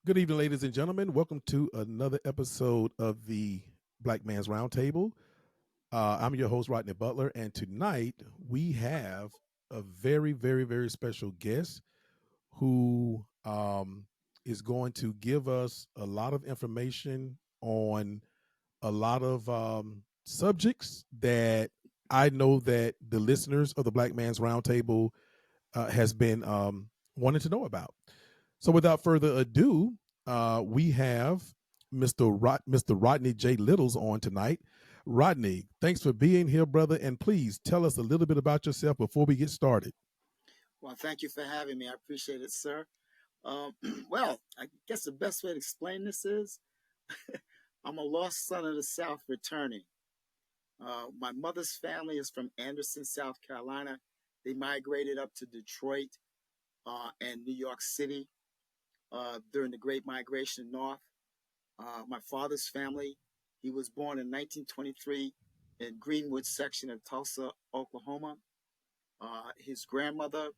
Good evening, ladies and gentlemen. Welcome to another episode of the Black Man's Roundtable. I'm your host, Rodney Butler, and tonight we have a very, very, very special guest who is going to give us a lot of information on a lot of subjects that I know that the listeners of the Black Man's Roundtable has been wanting to know about. So, without further ado, we have Mr. Rodney J. Littles on tonight. Rodney, thanks for being here, brother. And please tell us a little bit about yourself before we get started. Well, thank you for having me. I appreciate it, sir. Um, well, I guess the best way to explain this is I'm a lost son of the South returning. My mother's family is from Anderson, South Carolina. They migrated up to Detroit and New York City during the Great Migration North. My father's family, he was born in 1923 in Greenwood section of Tulsa, Oklahoma. His grandmother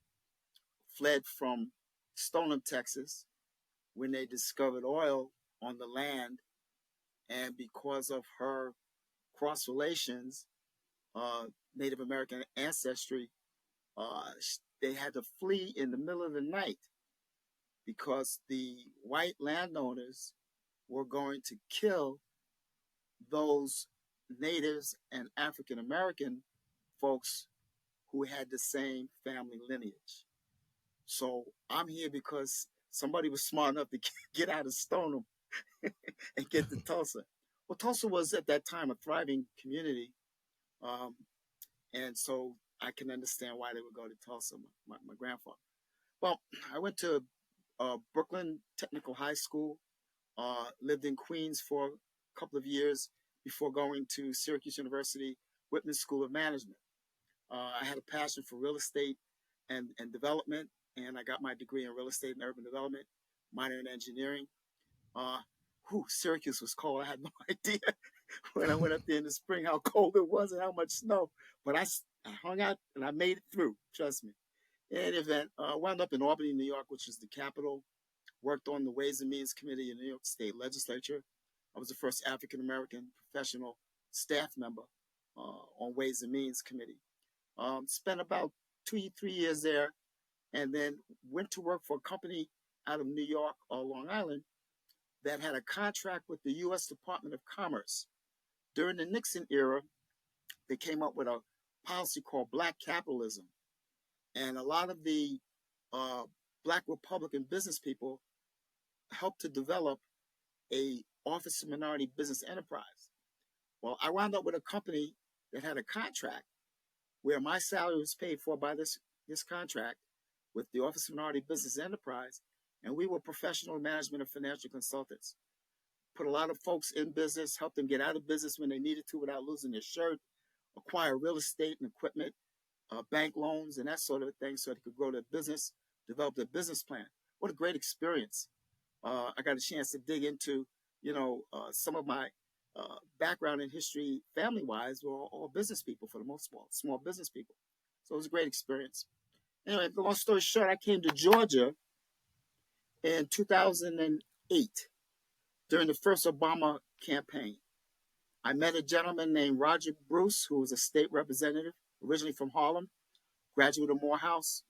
fled from Stoneham, Texas, when they discovered oil on the land, and because of her cross relations, Native American ancestry, they had to flee in the middle of the night because the white landowners were going to kill those natives and African American folks who had the same family lineage. So I'm here because somebody was smart enough to get out of Stoneham and get to Tulsa. Well, Tulsa was at that time a thriving community, um, and so I can understand why they would go to Tulsa. My grandfather. Well, I went to Brooklyn Technical High School, lived in Queens for a couple of years before going to Syracuse University Whitman School of Management. I had a passion for real estate and development, and I got my degree in real estate and urban development, minor in engineering. Uh, Syracuse was cold. I had no idea when I went up there in the spring how cold it was and how much snow. But I hung out and I made it through. Trust me. In any event, wound up in Albany, New York, which is the capital. Worked on the Ways and Means Committee in the New York State Legislature. I was the first African American professional staff member on Ways and Means Committee. Spent about 2, 3 years there, and then went to work for a company out of New York or Long Island that had a contract with the U.S. Department of Commerce. During the Nixon era, they came up with a policy called Black Capitalism. And a lot of the uh, Black Republican business people helped to develop a Office of Minority Business Enterprise. Well, I wound up with a company that had a contract where my salary was paid for by this contract with the Office of Minority Business Enterprise, and we were professional management and financial consultants. Put a lot of folks in business, helped them get out of business when they needed to without losing their shirt, acquire real estate and equipment, bank loans, and that sort of thing so they could grow their business, develop their business plan. What a great experience. I got a chance to dig into, some of my background in history, family-wise, were all business people for the most part, small business people. So it was a great experience. Anyway, the long story short, I came to Georgia in 2008 during the first Obama campaign. I met a gentleman named Roger Bruce, who was a state representative, originally from Harlem, graduate of Morehouse.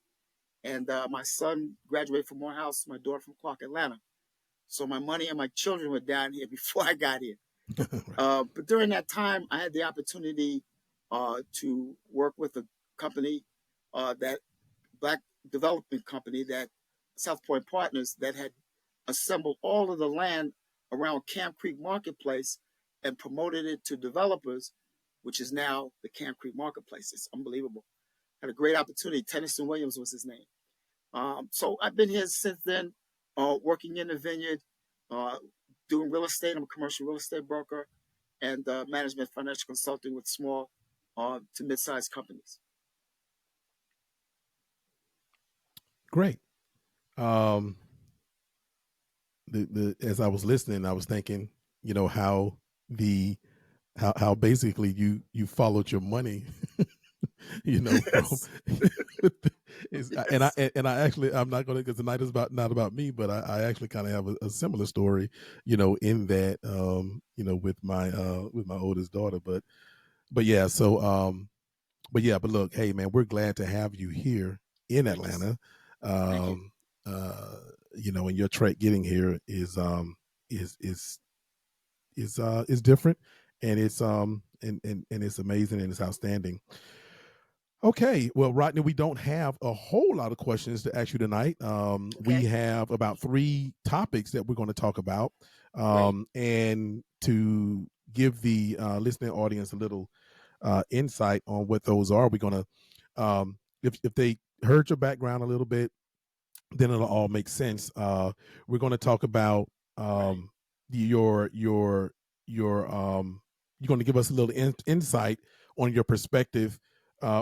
And my son graduated from Morehouse, my daughter from Clark, Atlanta. So my money and my children were down here before I got here. But during that time, I had the opportunity to work with a company, that Black development company, that South Point Partners, that had assembled all of the land around Camp Creek Marketplace and promoted it to developers, which is now the Camp Creek Marketplace. It's unbelievable. Had a great opportunity. Tennyson Williams was his name. So I've been here since then, working in the vineyard, doing real estate. I'm a commercial real estate broker and management financial consulting with small to mid-sized companies. Great. Um, as I was listening, I was thinking, how the how basically you followed your money, Yes. Yes. And I actually, I'm not going to, because tonight is about not about me, but I actually kind of have a similar story, in that, with my oldest daughter. But yeah, so but look, hey man, we're glad to have you here in Thank you, sir. Atlanta. Thank you. Um, and your trek getting here is is is different, and and it's amazing and it's outstanding. Okay, well, Rodney, we don't have a whole lot of questions to ask you tonight. We Okay. have about three topics that we're going to talk about, Great. and to give the listening audience a little insight on what those are, we're going to, if they heard your background a little bit, then it'll all make sense. We're going to talk about Right. um, your you're going to give us a little insight on your perspective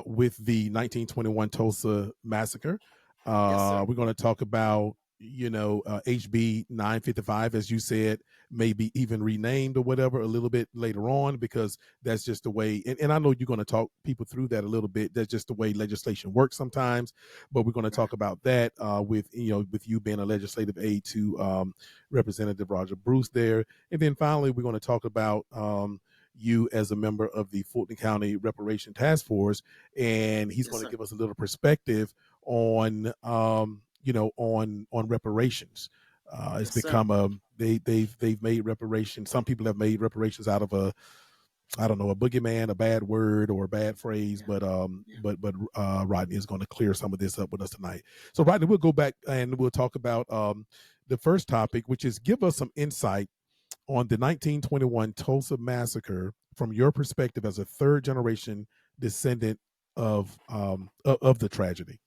with the 1921 Tulsa massacre. Yes, sir. We're going to talk about HB 955, as you said, maybe even renamed or whatever a little bit later on, because that's just the way. And I know you're going to talk people through that a little bit. That's just the way legislation works sometimes, but we're going to Right. talk about that with you being a legislative aide to Representative Roger Bruce there, and then finally we're going to talk about you as a member of the Fulton County Reparation Task Force, and he's Yes, going to sir. give us a little perspective on on reparations. It's Yes, sir. become they've made reparations. Some people have made reparations out of a, I don't know, a boogeyman, a bad word or a bad phrase, Yeah. Yeah. but Rodney is going to clear some of this up with us tonight. So Rodney, we'll go back and we'll talk about the first topic, which is give us some insight on the 1921 Tulsa massacre from your perspective as a third generation descendant of the tragedy.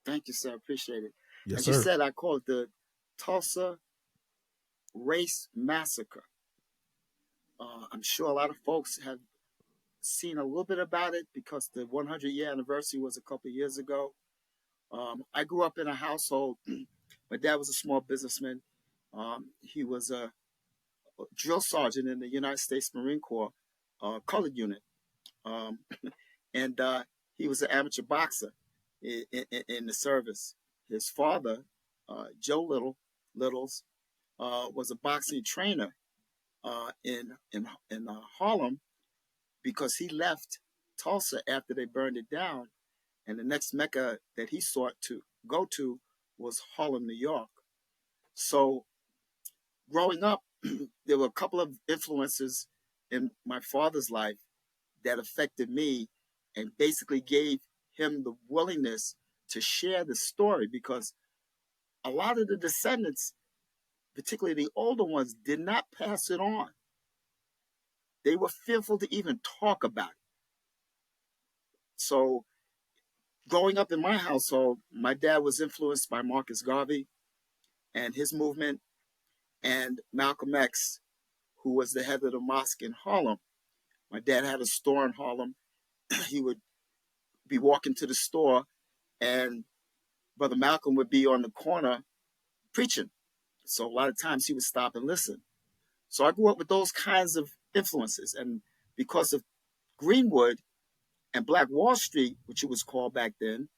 Thank you, sir. Appreciate it. Yes, As you sir. said, I call it the Tulsa Race Massacre. I'm sure a lot of folks have seen a little bit about it because the 100-year anniversary was a couple of years ago. I grew up in a household. My dad was a small businessman. He was a drill sergeant in the United States Marine Corps colored unit, um, and he was an amateur boxer in the service. His father, Joe Littles, was a boxing trainer in Harlem because he left Tulsa after they burned it down, and the next mecca that he sought to go to was Harlem, New York. So growing up, there were a couple of influences in my father's life that affected me and basically gave him the willingness to share the story because a lot of the descendants, particularly the older ones, did not pass it on. They were fearful to even talk about it. So growing up in my household, my dad was influenced by Marcus Garvey and his movement and Malcolm X, who was the head of the mosque in Harlem. My dad had a store in Harlem. He would be walking to the store, and Brother Malcolm would be on the corner preaching. So a lot of times he would stop and listen. So I grew up with those kinds of influences. And because of Greenwood and Black Wall Street, which it was called back then,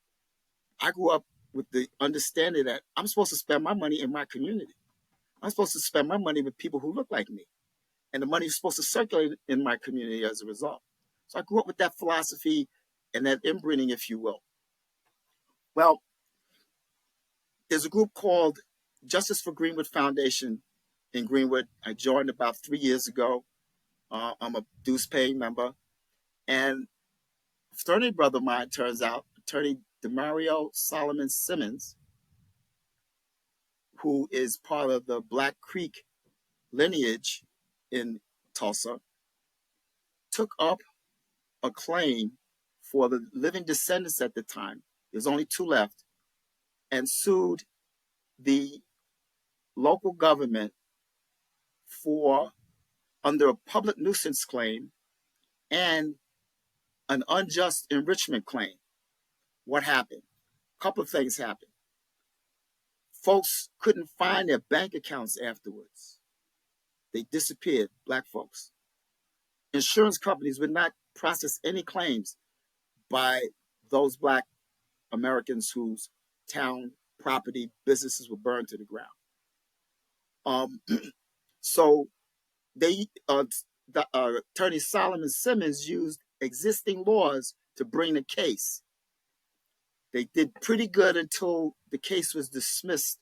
I grew up with the understanding that I'm supposed to spend my money in my community. I'm supposed to spend my money with people who look like me. And the money is supposed to circulate in my community as a result. So I grew up with that philosophy and that inbreeding, if you will. Well, there's a group called Justice for Greenwood Foundation in Greenwood. I joined about 3 years ago. I'm a dues paying member. And a fraternity brother of mine, turns out, attorney Demario Solomon Simmons, who is part of the Black Creek lineage in Tulsa, took up a claim for the living descendants at the time. There's only two left, and sued the local government for under a public nuisance claim and an unjust enrichment claim. What happened? A couple of things happened. Folks couldn't find their bank accounts afterwards. They disappeared, black folks. Insurance companies would not process any claims by those black Americans whose town, property, businesses were burned to the ground. So they, Attorney Solomon Simmons used existing laws to bring the case. They did pretty good until the case was dismissed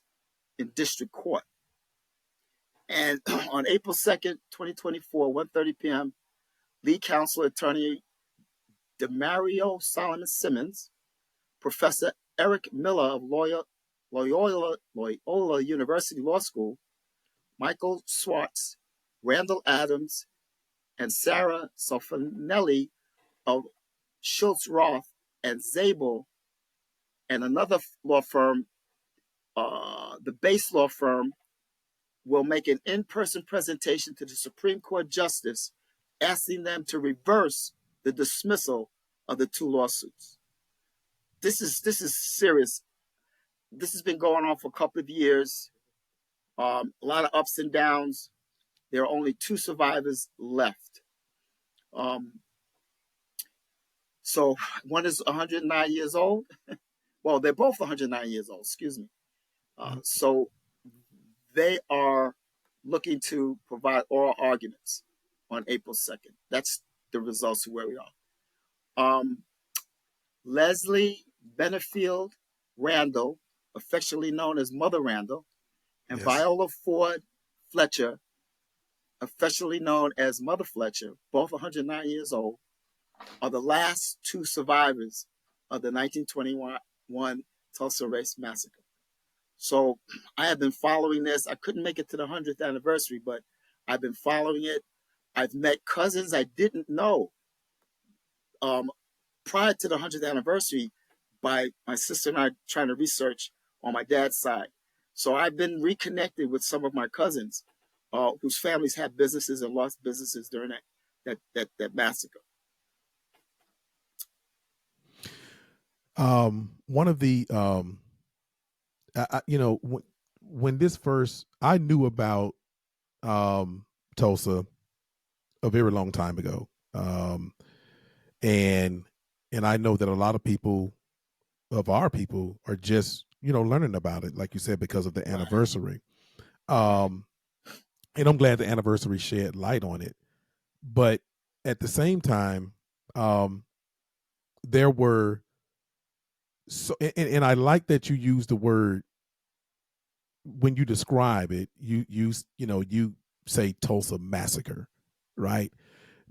in district court. And on April 2nd, 2024, 1:30 p.m., lead counsel attorney Demario Solomon Simmons, Professor Eric Miller of Loyola University Law School, Michael Swartz, Randall Adams, and Sarah Sofanelli of Schultz Roth and Zabel, and another law firm, the base law firm, will make an in-person presentation to the Supreme Court Justice asking them to reverse the dismissal of the two lawsuits. This is serious. This has been going on for a couple of years. A lot of ups and downs. There are only two survivors left. So one is 109 years old. Well, they're both 109 years old, excuse me. So they are looking to provide oral arguments on April 2nd. That's the results of where we are. Leslie Benefield Randall, affectionately known as Mother Randall, and Yes. Viola Ford Fletcher, affectionately known as Mother Fletcher, both 109 years old, are the last two survivors of the 1921 Tulsa Race Massacre. So I have been following this. I couldn't make it to the 100th anniversary, but I've been following it. I've met cousins I didn't know prior to the 100th anniversary by my sister and I trying to research on my dad's side. So I've been reconnected with some of my cousins whose families had businesses and lost businesses during that massacre. One of the when this first, I knew about Tulsa a very long time ago, and I know that a lot of people of our people are just learning about it, like you said, because of the anniversary. And I'm glad the anniversary shed light on it, but at the same time, there were and I like that you use the word when you describe it. You say Tulsa massacre, right?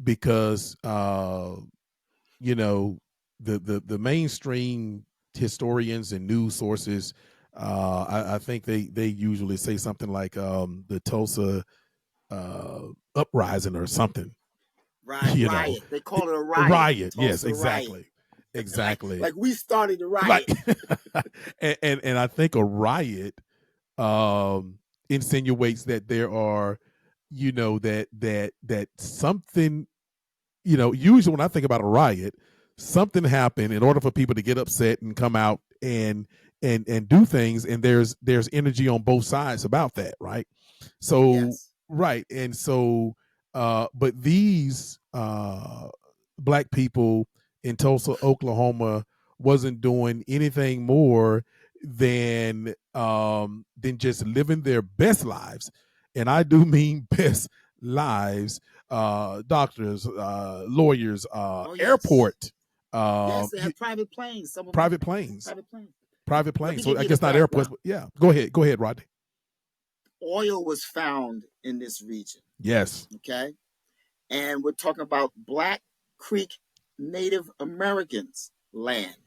Because the mainstream historians and news sources, I think they usually say something like the Tulsa uprising or something. Right, riot. They call it a riot. Riot, Tulsa yes, exactly. Riot. Exactly. Like we started the riot. and I think a riot insinuates that there are, that something, usually when I think about a riot, something happened in order for people to get upset and come out and do things, and there's energy on both sides about that, right? So yes. Right. And so but these black people in Tulsa, Oklahoma wasn't doing anything more than just living their best lives. And I do mean best lives. Doctors, lawyers, yes. airport. Yes, they have private planes. Private planes. Private planes. So I guess not airports, but yeah. Go ahead, Rodney. Oil was found in this region. Yes. Okay. And we're talking about Black Creek Native Americans' land.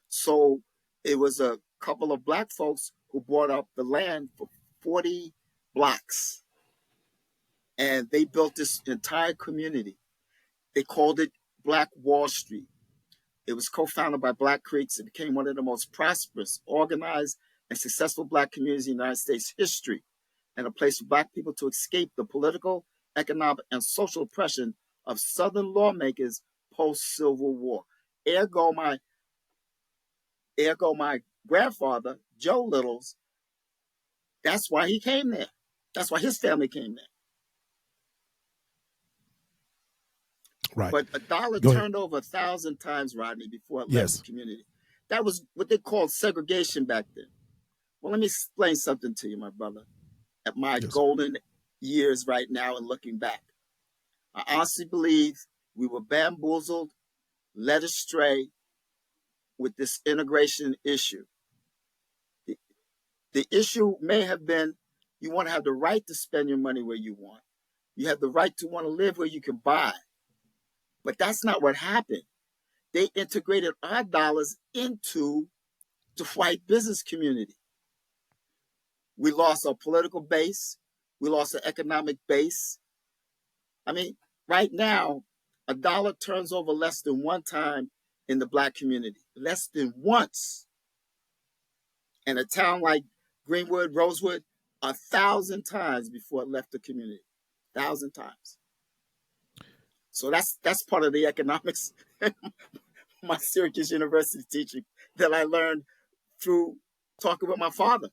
So it was a couple of black folks who bought up the land for 40 blocks. And they built this entire community. They called it Black Wall Street. It was co-founded by Black Creeks. It became one of the most prosperous, organized, and successful black communities in the United States history, and a place for black people to escape the political, economic, and social oppression of Southern lawmakers post-Civil War. Ergo, my grandfather, Joe Littles, that's why he came there. That's why his family came there. Right. But a dollar turned over 1,000 times, Rodney, before it left the community. That was what they called segregation back then. Well, let me explain something to you, my brother. At my Yes, sir. golden years right now and looking back, I honestly believe we were bamboozled, led astray with this integration issue. The, the issue may have been you want to have the right to spend your money where you want. You have the right to want to live where you can buy. But that's not what happened. They integrated our dollars into the white business community. We lost our political base. We lost our economic base. I mean, right now, a dollar turns over less than one time in the black community, less than once. In a town like Greenwood, Rosewood, 1,000 times before it left the community, 1,000 times. So that's part of the economics, my Syracuse University teaching that I learned through talking with my father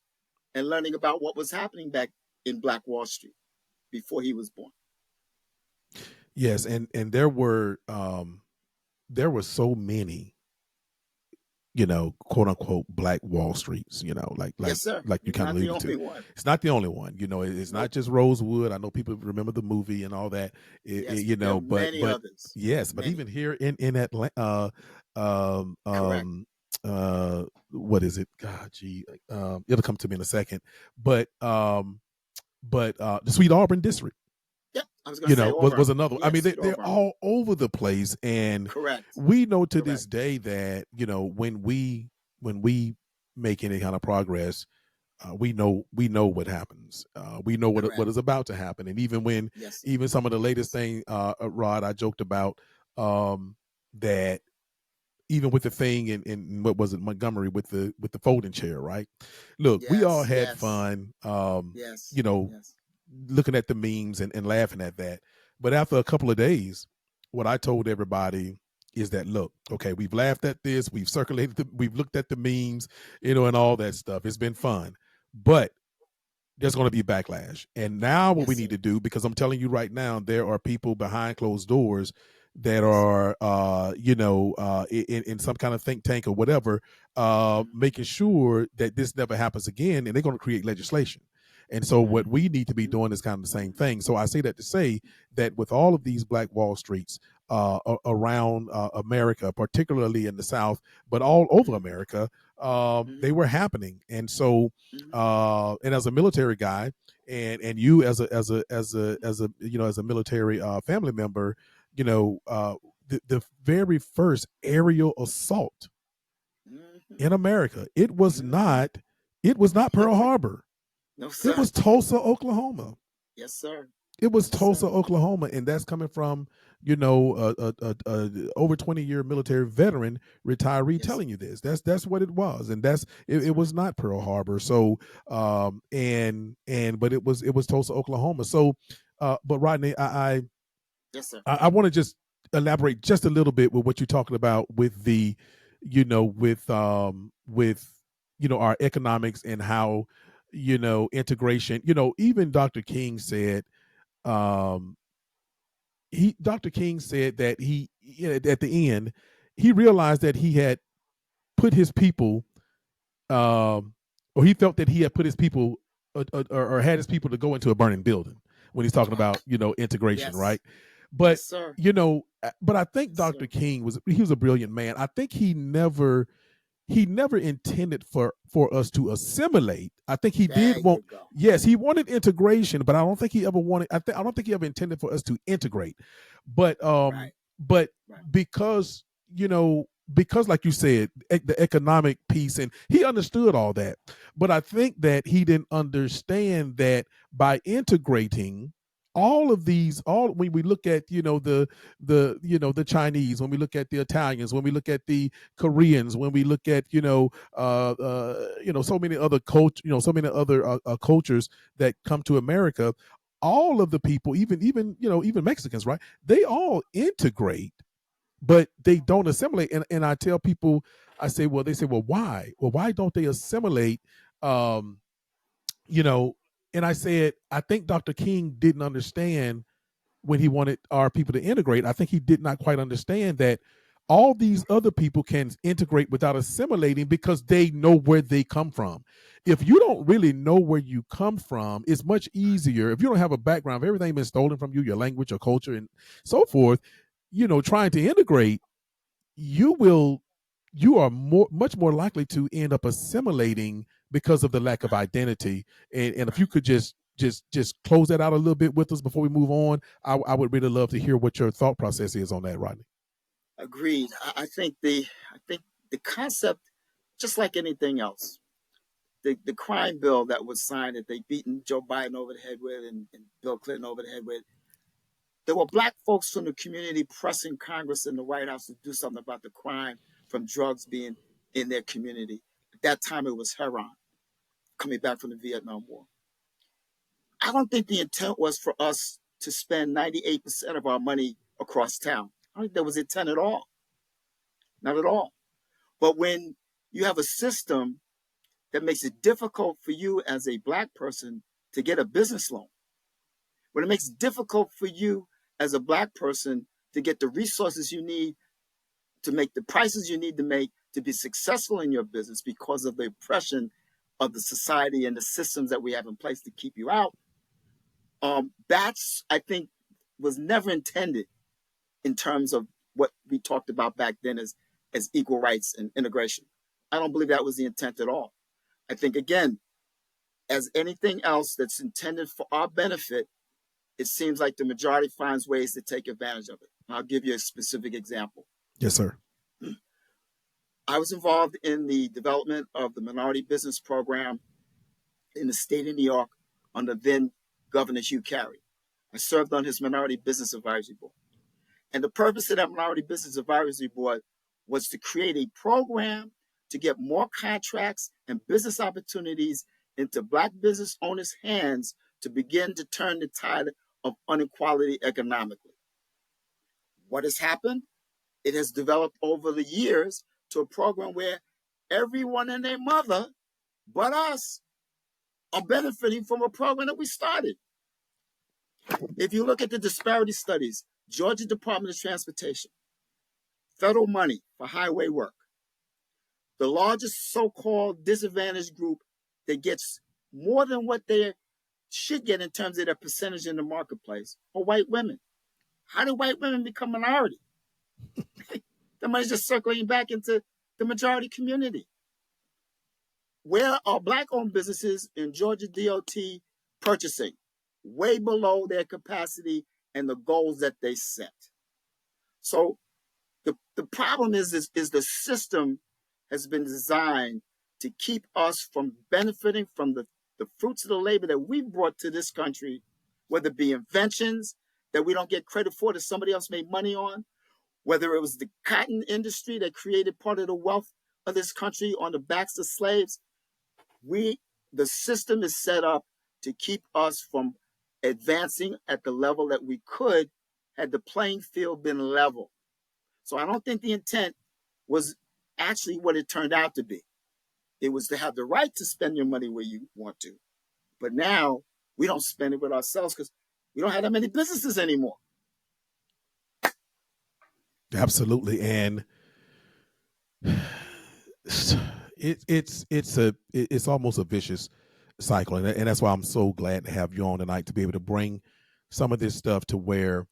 and learning about what was happening back in Black Wall Street before he was born. Yes, and there were so many, quote unquote Black Wall Streets, Yes, sir. like you You're kind of not the alluded only to. one. It's not the only one. It's Nope. not just Rosewood. I know people remember the movie and all that. Yes, but there are many But others. yes, but Many. even here in Atlanta, Correct. what is it? God, gee, it'll come to me in a second. But the Sweet Auburn district, Yep. I was going to say was Auburn. another. I Yes, mean, Sweet they're Auburn. all over the place, and Correct. we know to this Correct. day that when we make any kind of progress, we know what happens. We know what Correct. is about to happen, and Yes. even some of the latest Yes. thing, Rod, I joked about that even with the thing in what was it, Montgomery, with the folding chair, right? Look, we all Yes. had Yes. fun, Yes. you know, Yes. looking at the memes and laughing at that. But after a couple of days, what I told everybody is that, look, okay, we've laughed at this, we've looked at the memes, and all that stuff. It's been fun, but there's going to be backlash. And now what we Yes, need sir. to do, because I'm telling you right now, there are people behind closed doors that Yes, sir. are, in some kind of think tank or whatever, Mm-hmm. making sure that this never happens again, and they're going to create legislation. And so what Mm-hmm. we need to be doing is kind of the same thing. So I say that to say that with all of these Black Wall Streets around America, particularly in the South, but all over Mm-hmm. America, Mm-hmm. they were happening. And so Mm-hmm. and as a military guy, and you as a military family member, the very first aerial assault Mm-hmm. in America, Mm-hmm. it was not Pearl Harbor. No, It sir. was Tulsa, Oklahoma. Yes, sir. It was Yes, sir. Tulsa, Oklahoma, and that's coming from a over 20-year military veteran retiree Yes, sir. telling you this. That's what it was, and it That's right. was not Pearl Harbor. So but it was Tulsa, Oklahoma. So but Rodney, Yes, sir. I want to just elaborate just a little bit with what you're talking about with the with our economics and how integration. Even Dr. King said, um Dr. King said that at the end, he realized that he had put his people, or he felt that he had put his people, or had his people to go into a burning building when he's talking Oh, about integration, right? yes. But Yes, sir. but I think Yes, Dr. sir. King was a brilliant man. I think he never intended for us to assimilate. I think he There did want, you go. yes, he wanted integration, but I don't think he ever wanted. I don't think he ever intended for us to integrate. But Right. but Right. because because like you said, the economic piece, and he understood all that. But I think that he didn't understand that by integrating all of these, all when we look at the Chinese, when we look at the Italians, when we look at the Koreans, when we look at so many other cultures that come to America, all of the people, even Mexicans, right? They all integrate, but they don't assimilate. And I tell people, I say, well, they say, well, why? Well, why don't they assimilate? Um, you know, and I said, I think Dr. King didn't understand when he wanted our people to integrate. I think he did not quite understand that all these other people can integrate without assimilating because they know where they come from. If you don't really know where you come from, it's much easier. If you don't have a background, if everything been stolen from you, your language, your culture, and so forth, trying to integrate, you will you are much more likely to end up assimilating because of the lack of Right. identity. And if you Right. could just close that out a little bit with us before we move on, I would really love to hear what your thought process is on that, Rodney. Agreed. I think the concept, just like anything else, the crime bill that was signed that they beaten Joe Biden over the head with and Bill Clinton over the head with, there were black folks from the community pressing Congress and the White House to do something about the crime from drugs being in their community. At that time, it was heroin coming back from the Vietnam War. I don't think the intent was for us to spend 98% of our money across town. I don't think that was the intent at all. Not at all. But when you have a system that makes it difficult for you as a black person to get a business loan, when it makes it difficult for you as a black person to get the resources you need to make the prices you need to make to be successful in your business because of the oppression of the society and the systems that we have in place to keep you out, that's, I think, was never intended in terms of what we talked about back then as equal rights and integration. I don't believe that was the intent at all. I think, again, as anything else that's intended for our benefit, it seems like the majority finds ways to take advantage of it. I'll give you a specific example. Yes, sir. I was involved in the development of the minority business program in the state of New York under then Governor Hugh Carey. I served on his Minority Business Advisory Board. And the purpose of that Minority Business Advisory Board was to create a program to get more contracts and business opportunities into black business owners' hands to begin to turn the tide of inequality economically. What has happened? It has developed over the years to a program where everyone and their mother but us are benefiting from a program that we started. If you look at the disparity studies, Georgia Department of Transportation, federal money for highway work, the largest so-called disadvantaged group that gets more than what they should get in terms of their percentage in the marketplace are white women. How do white women become minority? The money's just circling back into the majority community. Where are black-owned businesses in Georgia DOT purchasing? Way below their capacity and the goals that they set. So the problem is the system has been designed to keep us from benefiting from the fruits of the labor that we brought to this country, whether it be inventions that we don't get credit for that somebody else made money on, whether it was the cotton industry that created part of the wealth of this country on the backs of slaves. The system is set up to keep us from advancing at the level that we could had the playing field been level. So I don't think the intent was actually what it turned out to be. It was to have the right to spend your money where you want to. But now we don't spend it with ourselves because we don't have that many businesses anymore. Absolutely. And it's almost a vicious cycle, and that's why I'm so glad to have you on tonight to be able to bring some of this stuff to where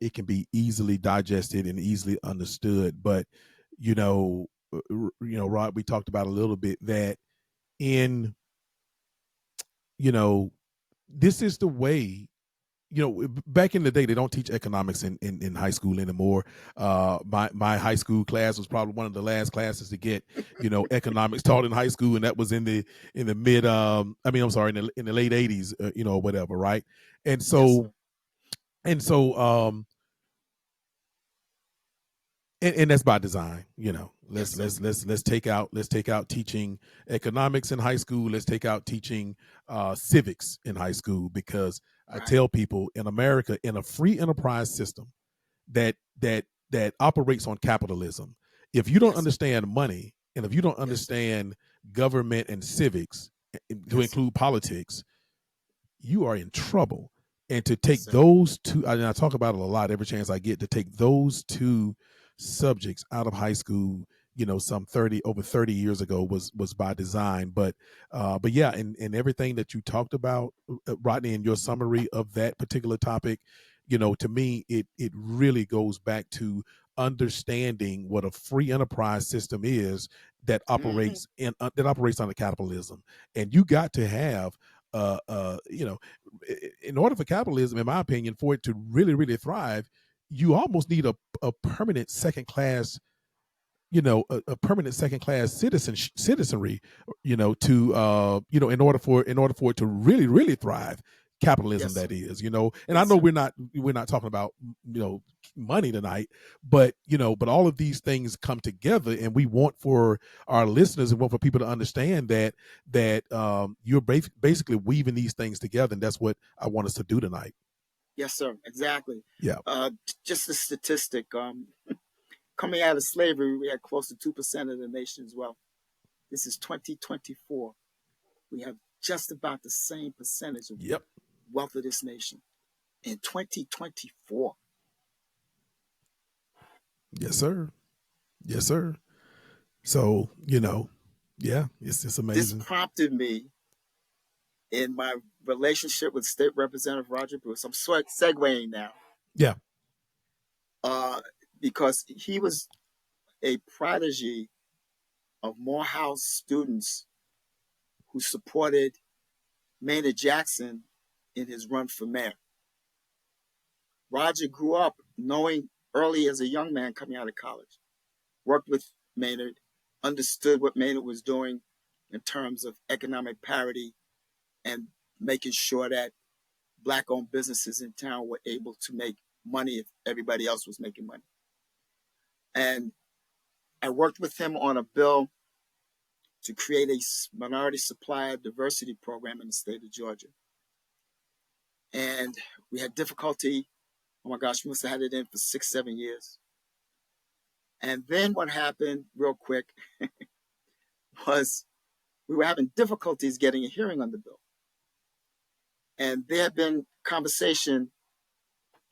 it can be easily digested and easily understood. But Rod, we talked about a little bit that in this is the way. Back in the day, they don't teach economics in high school anymore. My high school class was probably one of the last classes to get, economics taught in high school, and that was in the mid, in the late '80s, whatever, right? And Yes, so sir. and so and that's by design. Yes, sir. Let's take out teaching economics in high school. Let's take out teaching civics in high school, because I Right. tell people, in America, in a free enterprise system that operates on capitalism, if you don't Yes, sir. understand money, and if you don't Yes, sir. understand government and civics, to Yes, sir. include politics, you are in trouble. And to Yes, take sir. those two, and I talk about it a lot every chance I get, to take those two subjects out of high school, some over 30 years ago was by design. But yeah, and everything that you talked about, Rodney, in your summary of that particular topic, to me, it really goes back to understanding what a free enterprise system is that Mm-hmm. operates under capitalism. And you got to have in order for capitalism, in my opinion, for it to really, really thrive, you almost need a permanent second class, a permanent second class citizenry, in order for it to really, really thrive. Capitalism, Yes, sir. that is, and I Yes, know sir. we're not talking about money tonight, but all of these things come together, and we want for our listeners and want for people to understand that you're basically weaving these things together, and that's what I want us to do tonight. Yes, sir. Exactly. Yeah. Just a statistic. Coming out of slavery, we had close to 2% of the nation's wealth. This is 2024. We have just about the same percentage of Yep. wealth of this nation in 2024. Yes, sir. Yes, sir. So, yeah, it's This amazing. prompted me in my relationship with State Representative Roger Bruce. I'm segueing now, Yeah. uh, because he was a prodigy of Morehouse students who supported Maynard Jackson in his run for mayor. Roger grew up knowing early as a young man coming out of college, worked with Maynard, understood what Maynard was doing in terms of economic parity and making sure that Black-owned businesses in town were able to make money if everybody else was making money. And I worked with him on a bill to create a minority supplier diversity program in the state of Georgia. And we had difficulty. Oh my gosh, we must have had it in for 6, 7 years. And then what happened real quick was we were having difficulties getting a hearing on the bill. And there had been conversation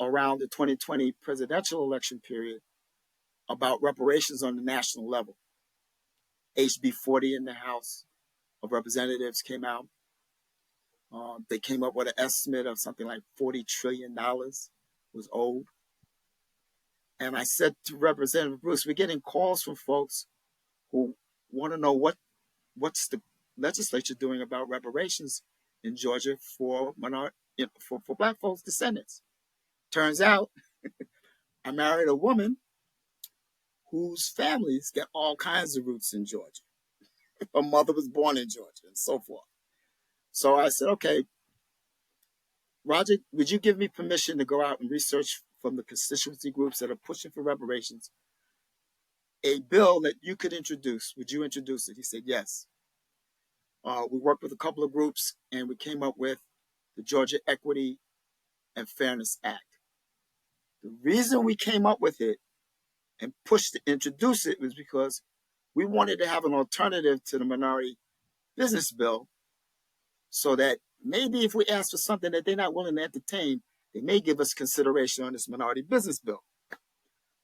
around the 2020 presidential election period about reparations on the national level. HB 40 in the House of Representatives came out. They came up with an estimate of something like $40 trillion was owed. And I said to Representative Bruce, we're getting calls from folks who want to know what's the legislature doing about reparations in Georgia for for Black folks' descendants. Turns out I married a woman whose families get all kinds of roots in Georgia. Her mother was born in Georgia and so forth. So I said, okay, Roger, would you give me permission to go out and research from the constituency groups that are pushing for reparations a bill that you could introduce? Would you introduce it? He said, yes. We worked with a couple of groups and we came up with the Georgia Equity and Fairness Act. The reason we came up with it and pushed to introduce it was because we wanted to have an alternative to the minority business bill so that maybe if we ask for something that they're not willing to entertain, they may give us consideration on this minority business bill.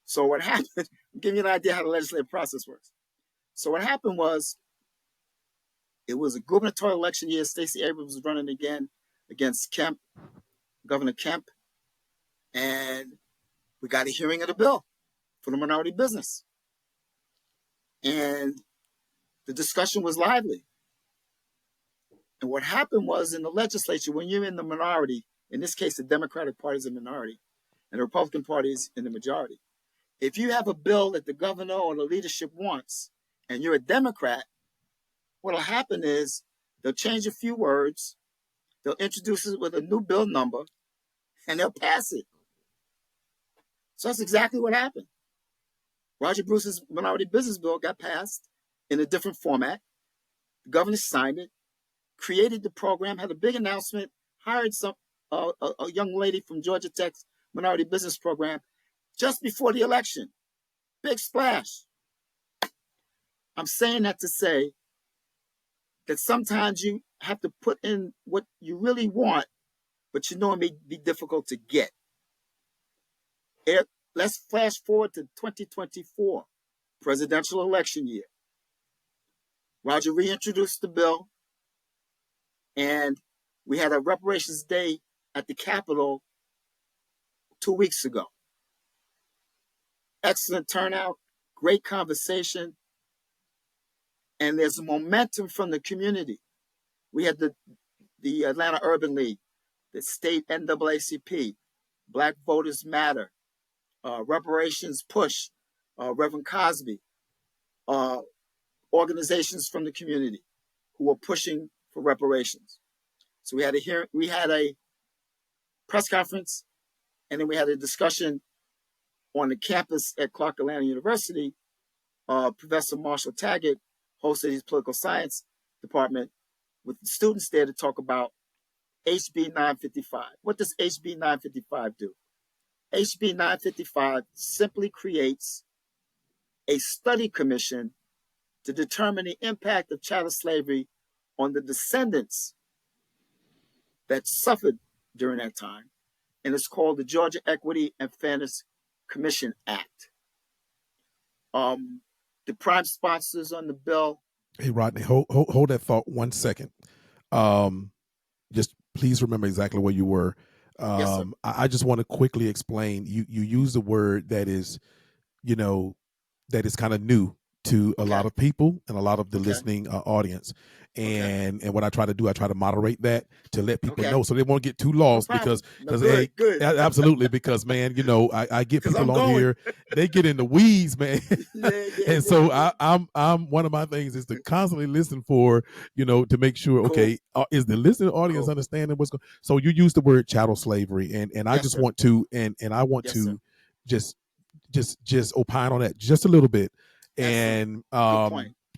So what happened, I'll give you an idea how the legislative process works. So what happened was, it was a gubernatorial election year. Stacey Abrams was running again against Kemp, Governor Kemp, and we got a hearing of the bill for the minority business. And the discussion was lively. And what happened was in the legislature, when you're in the minority, in this case, the Democratic Party is a minority, and the Republican Party is in the majority. If you have a bill that the governor or the leadership wants, and you're a Democrat, what'll happen is they'll change a few words, they'll introduce it with a new bill number, and they'll pass it. So that's exactly what happened. Roger Bruce's minority business bill got passed in a different format. The governor signed it, created the program, had a big announcement, hired a young lady from Georgia Tech's minority business program just before the election. Big splash. I'm saying that to say that sometimes you have to put in what you really want, but you know it may be difficult to get. let's flash forward to 2024, presidential election year. Roger reintroduced the bill, and we had a reparations day at the Capitol 2 weeks ago. Excellent turnout, great conversation, and there's a momentum from the community. We had the Atlanta Urban League, the state NAACP, Black Voters Matter, Reparations Push, Reverend Cosby, organizations from the community who were pushing for reparations. So we had a press conference, and then we had a discussion on the campus at Clark Atlanta University. Professor Marshall Taggart hosted his political science department with the students there to talk about HB 955. What does HB 955 do? HB 955 simply creates a study commission to determine the impact of chattel slavery on the descendants that suffered during that time. And it's called the Georgia Equity and Fairness Commission Act. The prime sponsors on the bill. Hey, Rodney, hold that thought 1 second. Just please remember exactly where you were. Yes, sir. I just want to quickly explain. You use a word that is, that is kind of new to a lot of people and a lot of the listening audience. And what I try to do, I try to moderate that to let people know so they won't get too lost because good. Absolutely, because man, I get people on here, they get in the weeds, man. And so I'm one of my things is to constantly listen for, to make sure, okay, is the listening audience understanding what's going on? So you use the word chattel slavery, and I just want to, and I want to just opine on that just a little bit. And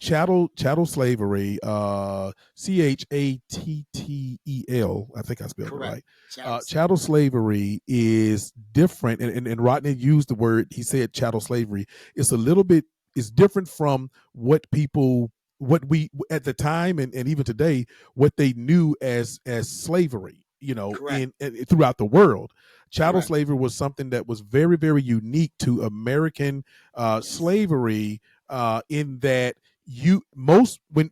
chattel slavery, CHATTEL, I think I spelled it right. Chattel slavery is different, and Rodney used the word. He said chattel slavery. It's a little bit. It's different from what we at the time and even today what they knew as slavery. In throughout the world. Chattel slavery was something that was very, very unique to American slavery in that when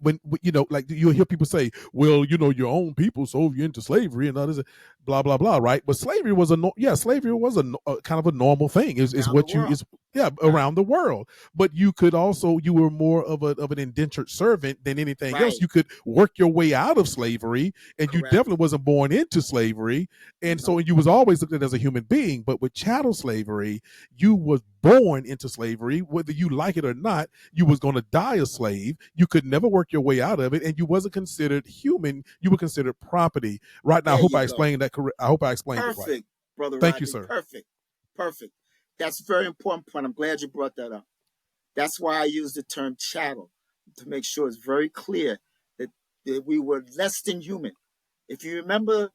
like you'll hear people say, well, your own people sold you into slavery and others, blah blah blah, right? But slavery was slavery was a kind of a normal thing. Is what you is around the world. But you could also you were more of an indentured servant than anything else. You could work your way out of slavery, and you definitely wasn't born into slavery, and so you was always looked at as a human being. But with chattel slavery, you was born into slavery, whether you like it or not. You was going to die a slave. You could never work your way out of it, and you wasn't considered human. You were considered property. Right now, I hope I explained that correct. I hope I explained it right. Perfect, brother. Thank you, sir. Perfect. That's a very important point. I'm glad you brought that up. That's why I use the term chattel, to make sure it's very clear that we were less than human. If you remember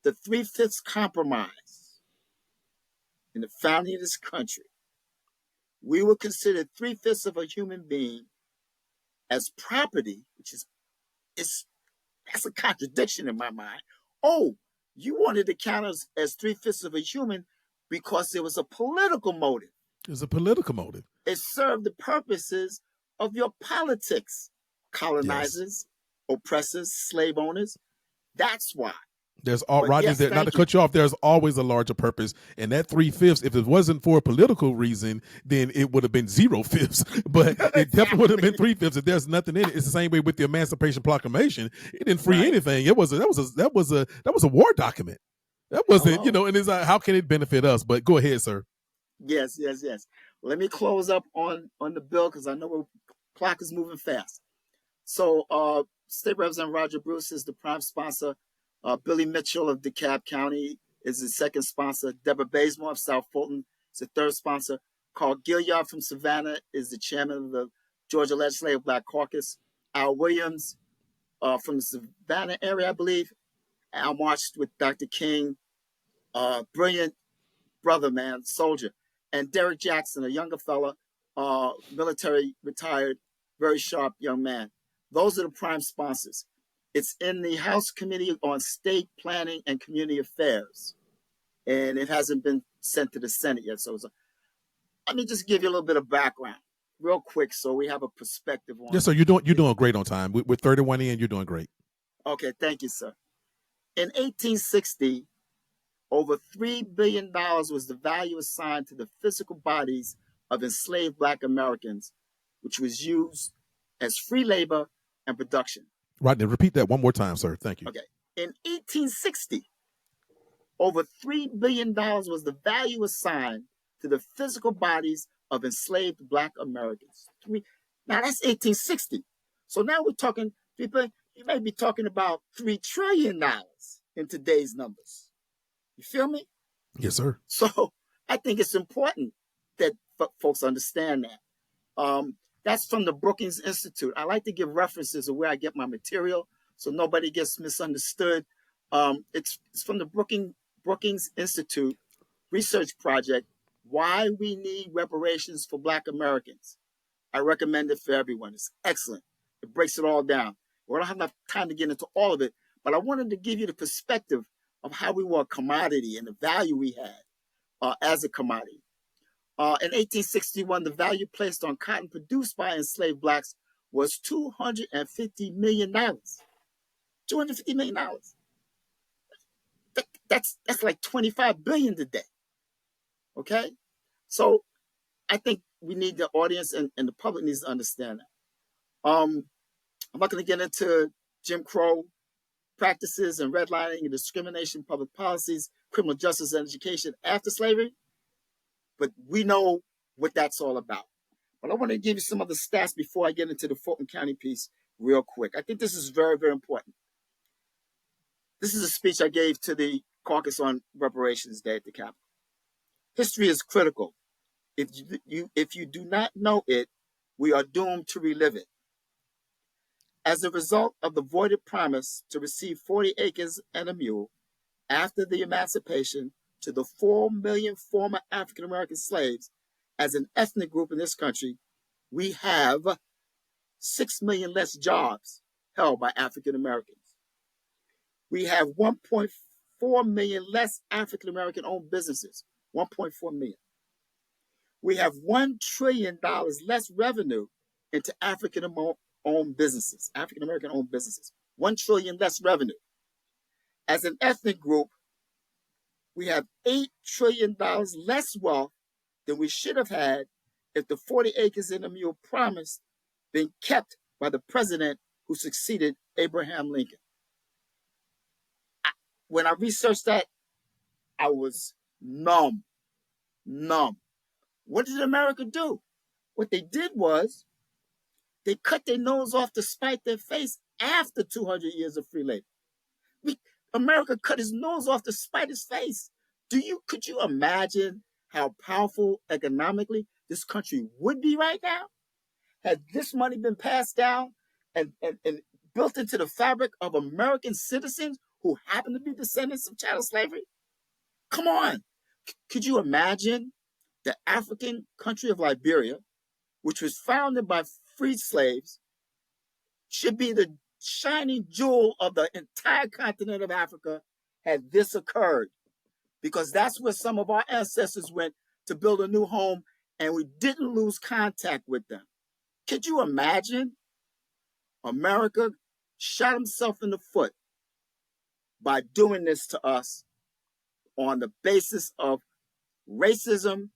the 3/5 compromise in the founding of this country, we were considered 3/5 of a human being as property, which that's a contradiction in my mind. Oh, you wanted to count us as 3/5 of a human because there was a political motive. There's a political motive. It served the purposes of your politics, colonizers, oppressors, slave owners. That's why. There's Rodney, not to cut you off, there's always a larger purpose. And that 3/5, if it wasn't for a political reason, then it would have been 0/5. But it definitely would have been 3/5 if there's nothing in it. It's the same way with the Emancipation Proclamation. It didn't free anything. That was a war document. That wasn't, and it's like, how can it benefit us? But go ahead, sir. Yes. Let me close up on the bill because I know the clock is moving fast. So State Representative Roger Bruce is the prime sponsor. Billy Mitchell of DeKalb County is the second sponsor. Deborah Bazemore of South Fulton is the third sponsor. Carl Gilliard from Savannah is the chairman of the Georgia Legislative Black Caucus. Al Williams from the Savannah area, I believe. Al marched with Dr. King, brilliant brother, man, soldier. And Derek Jackson, a younger fella, military retired, very sharp young man. Those are the prime sponsors. It's in the House Committee on State Planning and Community Affairs, and it hasn't been sent to the Senate yet. So let me just give you a little bit of background real quick so we have a perspective on. Yes, sir. You're doing great on time. We're 31 in. You're doing great. Okay, thank you, sir. In 1860, over $3 billion was the value assigned to the physical bodies of enslaved Black Americans, which was used as free labor and production. Rodney, repeat that one more time, sir. Thank you. Okay. In 1860, over $3 billion was the value assigned to the physical bodies of enslaved Black Americans. Now that's 1860. So now we're talking, people, you may be talking about $3 trillion in today's numbers. You feel me? Yes, sir. So I think it's important that folks understand that. That's from the Brookings Institute. I like to give references of where I get my material so nobody gets misunderstood. It's from the Brookings Institute research project, Why We Need Reparations for Black Americans. I recommend it for everyone. It's excellent. It breaks it all down. We don't have enough time to get into all of it, but I wanted to give you the perspective of how we were a commodity and the value we had as a commodity. In 1861, the value placed on cotton produced by enslaved Blacks was $250 million. $250 million. That's like 25 billion today. Okay? So I think we need the audience and the public needs to understand that. I'm not going to get into Jim Crow practices and redlining and discrimination, public policies, criminal justice and education after slavery, but we know what that's all about. But I want to give you some other stats before I get into the Fulton County piece real quick. I think this is very, very important. This is a speech I gave to the caucus on Reparations Day at the Capitol. History is critical. If you do not know it, we are doomed to relive it. As a result of the voided promise to receive 40 acres and a mule after the emancipation to the 4 million former African-American slaves as an ethnic group in this country, we have 6 million less jobs held by African-Americans. We have 1.4 million less African-American owned businesses, 1.4 million. We have $1 trillion less revenue into African-owned businesses, African-American owned businesses, 1 trillion less revenue. As an ethnic group, we have $8 trillion less wealth than we should have had if the 40 acres and a mule promise been kept by the president who succeeded Abraham Lincoln. When I researched that, I was numb. What did America do? What they did was they cut their nose off to spite their face after 200 years of free labor. America cut his nose off to spite his face. Could you imagine how powerful economically this country would be right now? Had this money been passed down and built into the fabric of American citizens who happen to be descendants of chattel slavery? Come on. Could you imagine the African country of Liberia, which was founded by freed slaves, should be the shining jewel of the entire continent of Africa had this occurred? Because that's where some of our ancestors went to build a new home, and we didn't lose contact with them. Could you imagine? America shot himself in the foot by doing this to us on the basis of racism,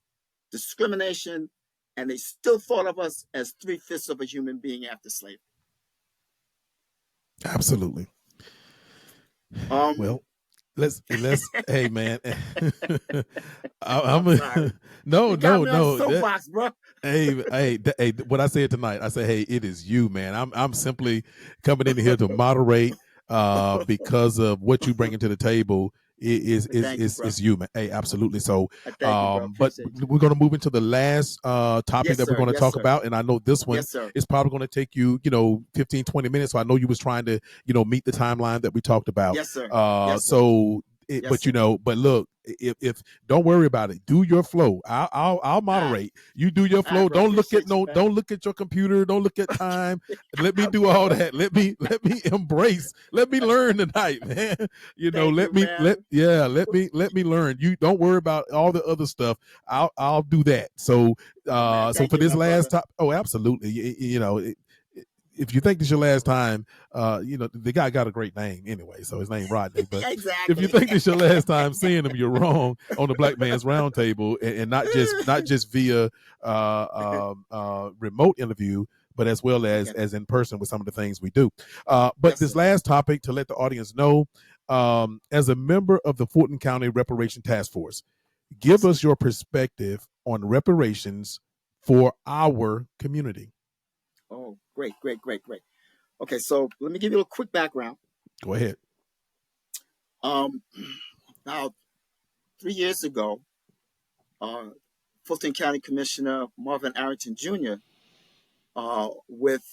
discrimination, and they still thought of us as 3/5 of a human being after slavery. Absolutely. Well, let's hey man. I'm sorry. No. Soapbox, bro. Hey, what I said tonight, I said, hey, it is you, man. I'm simply coming in here to moderate because of what you bring to the table. Is you, man. Hey, absolutely. So, but we're going to move into the last topic that we're going to talk about. And I know this one is probably going to take you, 15, 20 minutes. So I know you was trying to, meet the timeline that we talked about. Yes, sir. So Yes, but sir. but look, if don't worry about it. Do your flow. I'll Ah, moderate. You do your all right, flow. bro. Don't look at Appreciate you, no. man. Don't look at your computer. Don't look at time. Let me do Okay, all bro. that. Let me embrace. Let me learn tonight, man. Thank you, Let me man. let me learn. You don't worry about all the other stuff. I'll do that. So Oh, man. so Thank for you, this my last brother. top, oh, absolutely. If you think this is your last time, the guy got a great name anyway, so his name Rodney. But if you Exactly. think this is your last time seeing him, you're wrong on the Black Man's Roundtable, and not just via remote interview, but as well Okay. as in person with some of the things we do. But Yes, this sir. last topic, to let the audience know, as a member of the Fulton County Reparation Task Force, Yes, give sir. us your perspective on reparations for our community. Oh, great, great, great, great. Okay, so let me give you a quick background. Go ahead. Um, Now, 3 years ago, uh, Fulton County Commissioner Marvin Arrington Jr., with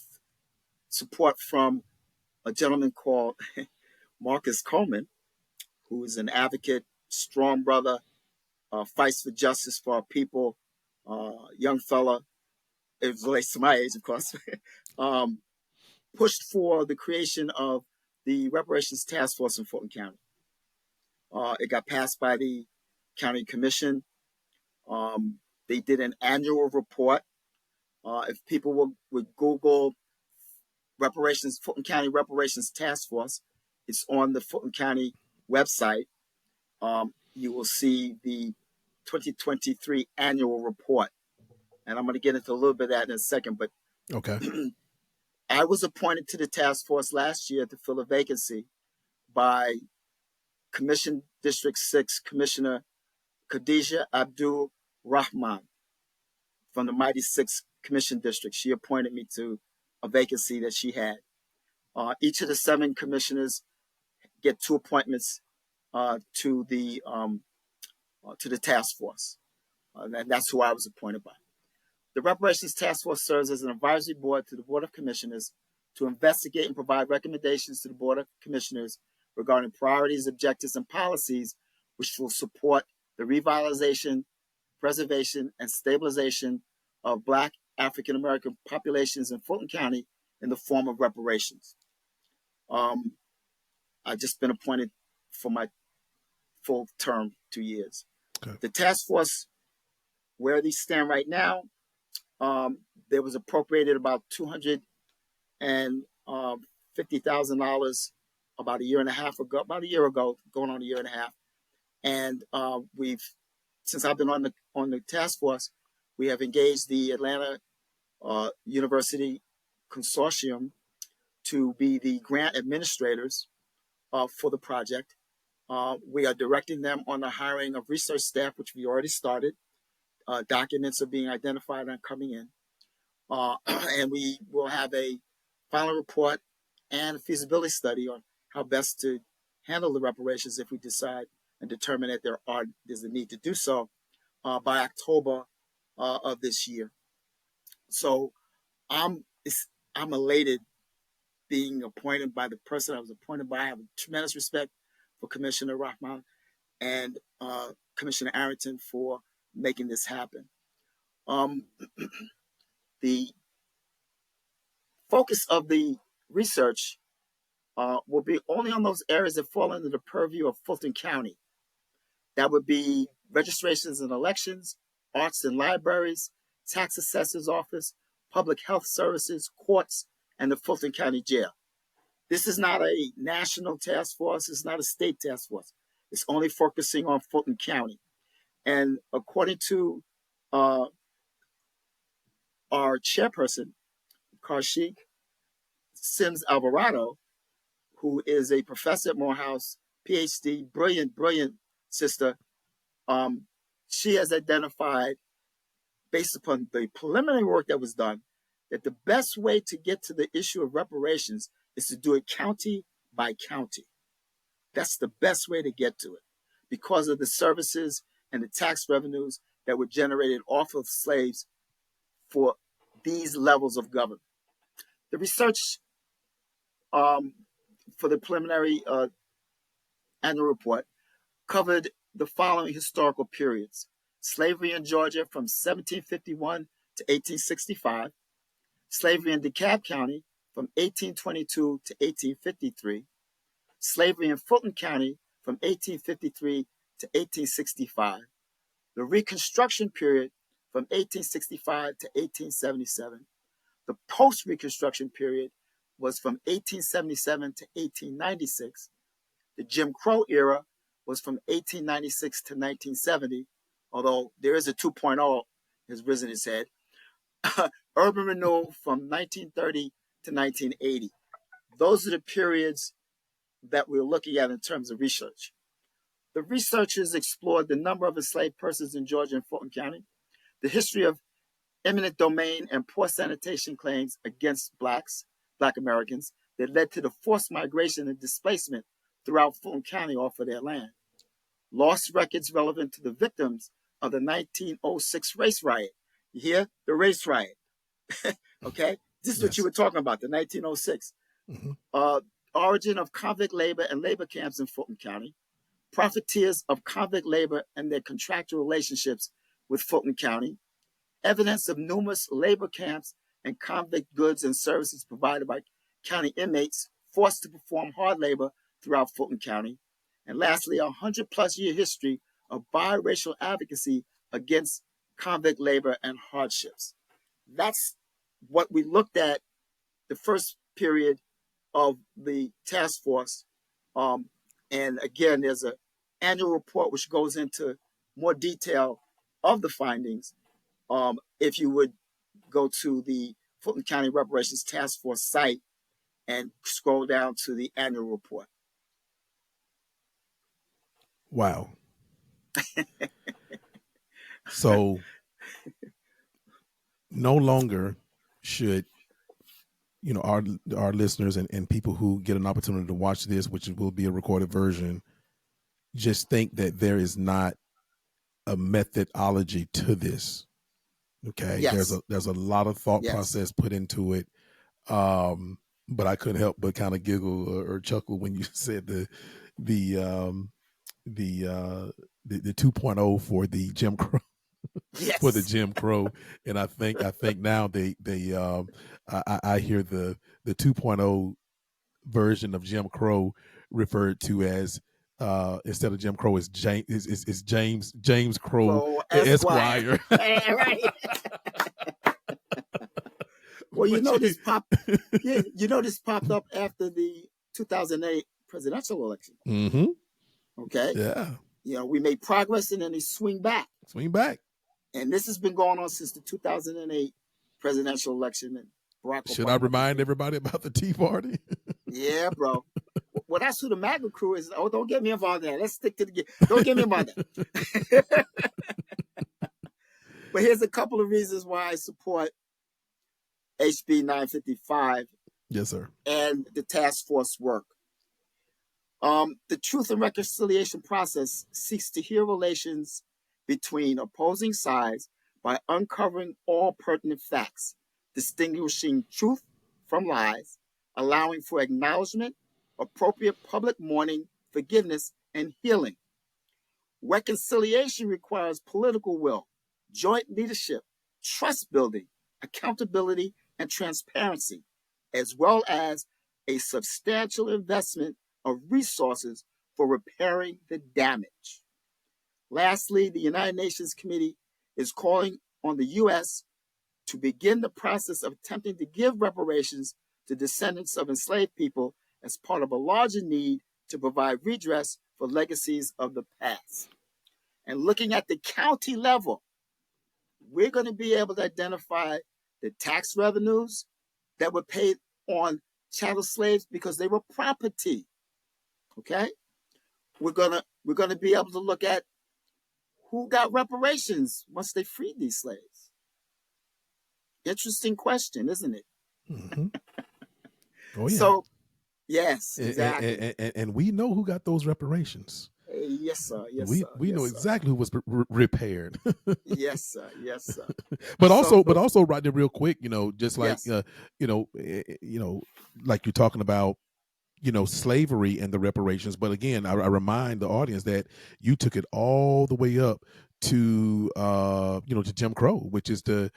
support from a gentleman called Marcus Coleman, who is an advocate, strong brother, fights for justice for our people, young fella, it relates to my age, of course, um, pushed for the creation of the Reparations Task Force in Fulton County. It got passed by the county commission. Um, they did an annual report. If people would Google reparations, Fulton County Reparations Task Force, it's on the Fulton County website. You will see the 2023 annual report. And I'm going to get into a little bit of that in a second. But Okay. I was appointed to the task force last year to fill a vacancy by Commission District 6 Commissioner Khadijah Abdul Rahman from the Mighty Six Commission District. She appointed me to a vacancy that she had. Each of the 7 commissioners get 2 appointments to the task force, and that's who I was appointed by. The Reparations Task Force serves as an advisory board to the Board of Commissioners to investigate and provide recommendations to the Board of Commissioners regarding priorities, objectives, and policies which will support the revitalization, preservation, and stabilization of Black African American populations in Fulton County in the form of reparations. Um, I've just been appointed for my full term, 2 years. Okay. The task force, where these stand right now, there was appropriated about $250,000 about a year and a half ago, about a year ago, going on a year and a half. And we've, since I've been on the task force, we have engaged the Atlanta University Consortium to be the grant administrators for the project. We are directing them on the hiring of research staff, which we already started. Documents are being identified and coming in. And we will have a final report and a feasibility study on how best to handle the reparations if we decide and determine that there's a need to do so by October of this year. So I'm I'm elated being appointed by the person I was appointed by. I have tremendous respect for Commissioner Rahman and Commissioner Arrington for making this happen. Um, the focus of the research will be only on those areas that fall under the purview of Fulton County. That would be registrations and elections, arts and libraries, tax assessor's office, public health services, courts, and the Fulton County Jail. This is not a national task force. It's not a state task force. It's only focusing on Fulton County. And according to uh, our chairperson, Karshik Sims Alvarado, who is a professor at Morehouse, PhD, brilliant, brilliant sister, um, she has identified, based upon the preliminary work that was done, that the best way to get to the issue of reparations is to do it county by county. That's the best way to get to it because of the services and the tax revenues that were generated off of slaves for these levels of government. The research um, for the preliminary annual report covered the following historical periods: slavery in Georgia from 1751 to 1865, slavery in DeKalb County from 1822 to 1853, slavery in Fulton County from 1853 to 1865, the Reconstruction period from 1865 to 1877. The post-Reconstruction period was from 1877 to 1896. The Jim Crow era was from 1896 to 1970, although there is a 2.0 has risen its head. Urban renewal from 1930 to 1980. Those are the periods that we're looking at in terms of research. The researchers explored the number of enslaved persons in Georgia and Fulton County, the history of eminent domain and poor sanitation claims against Black Americans that led to the forced migration and displacement throughout Fulton County off of their land. Lost records relevant to the victims of the 1906 race riot. You hear? The race riot. Okay? This is what you were talking about, the 1906. Mm-hmm. Origin of convict labor and labor camps in Fulton County. Profiteers of convict labor and their contractual relationships with Fulton County. Evidence of numerous labor camps and convict goods and services provided by county inmates forced to perform hard labor throughout Fulton County. And lastly, 100-plus year history of biracial advocacy against convict labor and hardships. That's what we looked at the first period of the task force. And again, there's an annual report which goes into more detail of the findings. If you would go to the Fulton County Reparations Task Force site and scroll down to the annual report. Wow. So no longer should, our listeners and people who get an opportunity to watch this, which will be a recorded version, just think that there is not a methodology to this. Okay. Yes. There's a lot of thought process put into it. But I couldn't help but kind of giggle or chuckle when you said the 2.0 for the Jim Crow. Yes. For the Jim Crow. And I think now I hear the 2.0 version of Jim Crow referred to as instead of Jim Crow is James Crow Esquire. Right. Well, this popped up after the 2008 presidential election. Mm-hmm. Okay. Yeah. We made progress and then they swing back. And this has been going on since the 2008 presidential election. And Barack Obama. Should I remind everybody about the Tea Party? Yeah, bro. Well, that's who the MAGA crew is. Oh, don't get me involved in that. Let's stick to the game. Don't get me involved in that. But here's a couple of reasons why I support HB 955. Yes, sir. And the task force work. The Truth and Reconciliation process seeks to heal relations between opposing sides by uncovering all pertinent facts, distinguishing truth from lies, allowing for acknowledgement, appropriate public mourning, forgiveness, and healing. Reconciliation requires political will, joint leadership, trust building, accountability, and transparency, as well as a substantial investment of resources for repairing the damage. Lastly, the United Nations Committee is calling on the U.S. to begin the process of attempting to give reparations to descendants of enslaved people as part of a larger need to provide redress for legacies of the past. And looking at the county level, we're going to be able to identify the tax revenues that were paid on chattel slaves because they were property. Okay? We're gonna be able to look at who got reparations once they freed these slaves. Interesting question, isn't it? Mm-hmm. Oh yeah. So, yes, exactly. And we know who got those reparations. Yes, sir. Yes, we sir. We know exactly who was repaired. Yes, sir. Yes, sir. But also, Rodney, real quick, just like yes. like you're talking about slavery and the reparations. But again, I remind the audience that you took it all the way up to to Jim Crow, which is the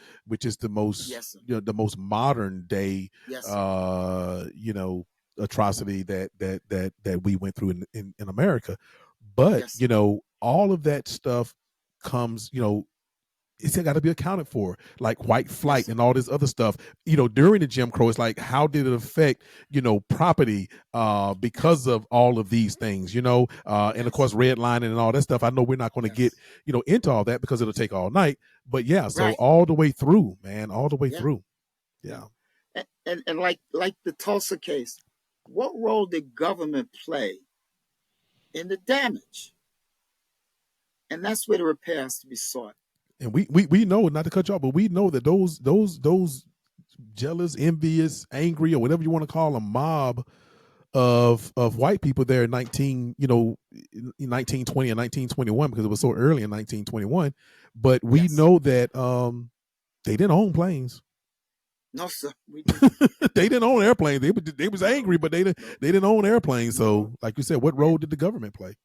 most Yes, sir. the most modern day Yes, sir. uh you know atrocity that we went through in America. But Yes, sir. all of that stuff comes, it's got to be accounted for, like white Yes, flight sir. and all this other stuff. During the Jim Crow, it's like, how did it affect property because Yes. of all of these things, and of Yes. course redlining and all that stuff. I know we're not going to get Yes. into all that because it'll take all night. But yeah, so Right. all the way through, man, all the way Yeah. through. Yeah. Yeah. And like the Tulsa case, what role did government play in the damage? And that's where the repair has to be sought. And we know, not to cut you off, but we know that those jealous, envious, angry, or whatever you want to call them, mob of white people there in 1920 and 1921, because it was so early in 1921. But we Yes. know that they didn't own planes. No, sir. We didn't. They didn't own airplanes. They was No. angry, but they didn't No. they didn't own airplanes. No. So, like you said, what Yeah. role did the government play?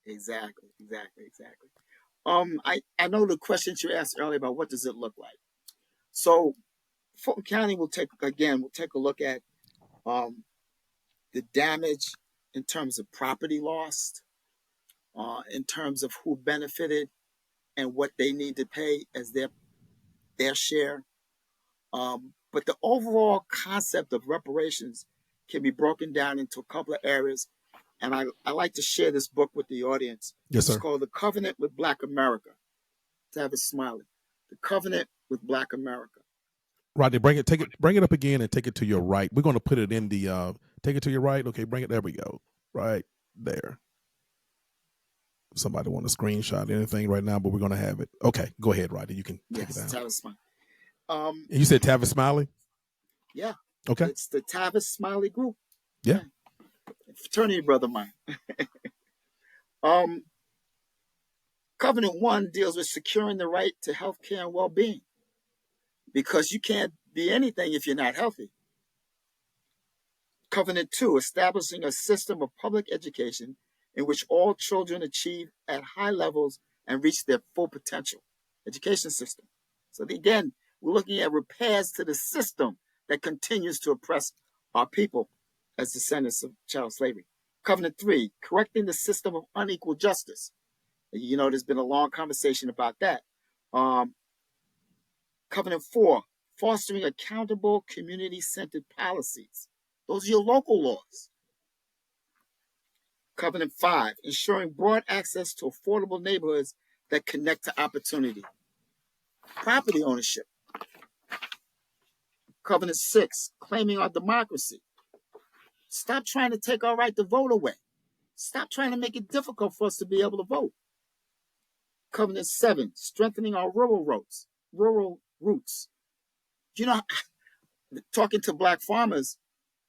Exactly. Exactly. Exactly. I know the questions you asked earlier about what does it look like. So Fulton County will take a look at um, the damage in terms of property lost, in terms of who benefited and what they need to pay as their share. But the overall concept of reparations can be broken down into a couple of areas. And I like to share this book with the audience. Yes, It's sir. called The Covenant with Black America. Tavis Smiley. The Covenant with Black America. Rodney, bring it up again and take it to your right. We're going to put it in the take it to your right. Okay, bring it. There we go. Right there. Somebody want to screenshot anything right now, but we're going to have it. Okay, go ahead, Rodney. You can take it Yes, down. Tavis Smiley. And you said Tavis Smiley? Yeah, Okay. it's the Tavis Smiley Group. Yeah. Fraternity brother mine. Um, Covenant 1 deals with securing the right to health care and well-being, because you can't be anything if you're not healthy. Covenant 2, establishing a system of public education in which all children achieve at high levels and reach their full potential. Education system. So again, we're looking at repairs to the system that continues to oppress our people as descendants of child slavery. Covenant 3, correcting the system of unequal justice. There's been a long conversation about that. Covenant 4, fostering accountable, community-centered policies. Those are your local laws. Covenant 5, ensuring broad access to affordable neighborhoods that connect to opportunity. Property ownership. Covenant 6, claiming our democracy. Stop trying to take our right to vote away. Stop trying to make it difficult for us to be able to vote. Covenant 7, strengthening our rural roots. Talking to black farmers,